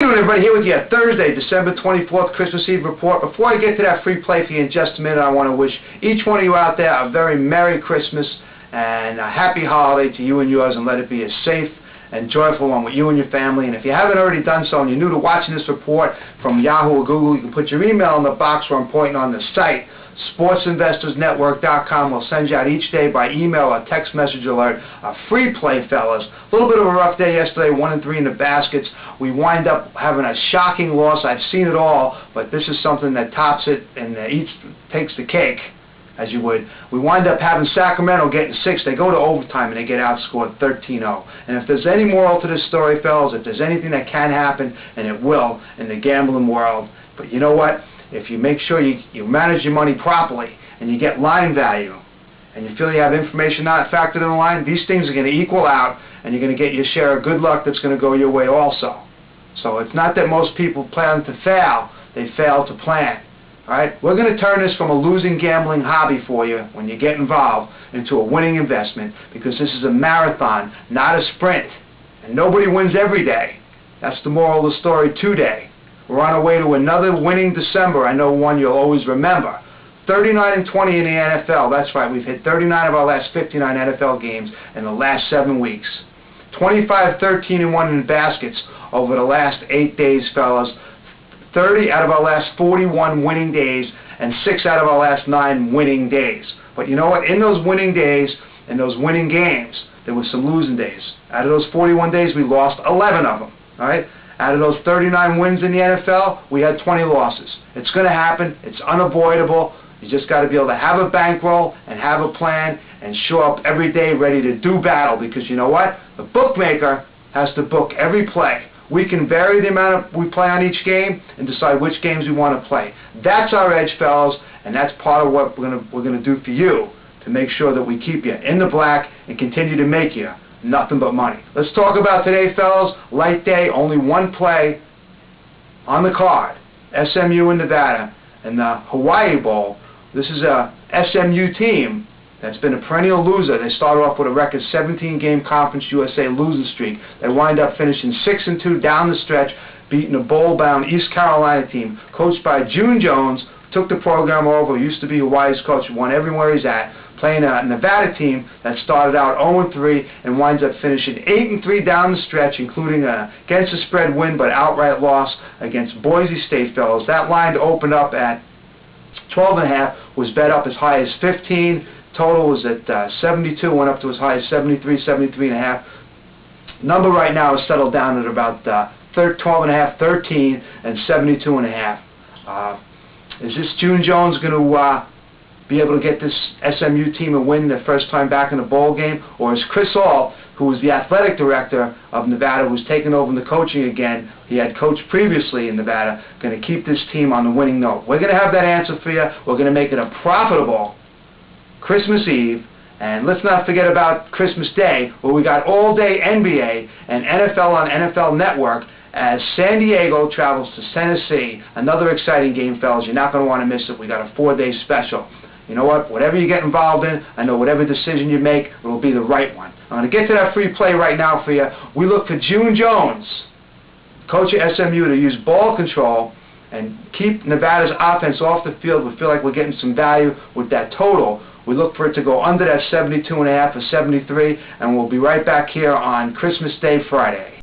How you doing, everybody? Here with you Thursday, December 24th, Christmas Eve report. Before I get to that free play for you in just a minute, I want to wish each one of you out there a very Merry Christmas and a happy holiday to you and yours, and let it be a safe and joyful one with you and your family. And if you haven't already done so and you're new to watching this report from Yahoo or Google, you can put your email in the box where I'm pointing on the site. SportsInvestorsNetwork.com will send you out each day by email or text message alert a free play, fellas. A little bit of a rough day yesterday, 1-3 in the baskets. We wind up having a shocking loss. I've seen it all, but this is something that tops it and takes the cake, as you would. We wind up having Sacramento getting 6. They go to overtime and they get outscored 13-0. And if there's any moral to this story, fellas, if there's anything that can happen, and it will in the gambling world, but you know what? If you make sure you manage your money properly and you get line value and you feel you have information not factored in the line, these things are going to equal out and you're going to get your share of good luck that's going to go your way also. So it's not that most people plan to fail, they fail to plan. Alright, we're going to turn this from a losing gambling hobby for you when you get involved into a winning investment, because this is a marathon, not a sprint. And nobody wins every day. That's the moral of the story today. We're on our way to another winning December. I know one you'll always remember. 39-20 in the NFL. That's right, we've hit 39 of our last 59 NFL games in the last 7 weeks. 25-13-1 in baskets over the last 8 days, fellas. 30 out of our last 41 winning days, and 6 out of our last 9 winning days. But you know what? In those winning days, in those winning games, there were some losing days. Out of those 41 days, we lost 11 of them. All right? Out of those 39 wins in the NFL, we had 20 losses. It's going to happen. It's unavoidable. You just got to be able to have a bankroll and have a plan and show up every day ready to do battle, because you know what? The bookmaker has to book every play. We can vary the amount we play on each game and decide which games we want to play. That's our edge, fellas, and that's part of what we're going to do for you to make sure that we keep you in the black and continue to make you nothing but money. Let's talk about today, fellas. Light day, only one play on the card. SMU in Nevada and the Hawaii Bowl. This is a SMU team that's been a perennial loser. They started off with a record 17-game Conference USA losing streak. They wind up finishing 6-2 down the stretch, beating a bowl-bound East Carolina team coached by June Jones. Took the program over, used to be Hawaii's coach, won everywhere he's at, playing a Nevada team that started out 0-3 and winds up finishing 8-3 down the stretch, including against the spread win but outright loss against Boise State, fellas. That line opened up at 12.5, was bet up as high as 15. Total was at 72, went up to as high as 73, 73.5. Number right now is settled down at about 12.5, 13, and 72.5. Is this June Jones going to be able to get this SMU team a win their first time back in a bowl game? Or is Chris Ault, who was the athletic director of Nevada, who's taken over the coaching again, he had coached previously in Nevada, going to keep this team on the winning note? We're going to have that answer for you. We're going to make it a profitable Christmas Eve. And let's not forget about Christmas Day, where we got all-day NBA and NFL on NFL Network, as San Diego travels to Tennessee. Another exciting game, fellas. You're not going to want to miss it. We got a 4-day special. You know what? Whatever you get involved in, I know whatever decision you make, it will be the right one. I'm going to get to that free play right now for you. We look for June Jones, coach of SMU, to use ball control and keep Nevada's offense off the field. We feel like we're getting some value with that total. We look for it to go under that 72.5 or 73, and we'll be right back here on Christmas Day, Friday.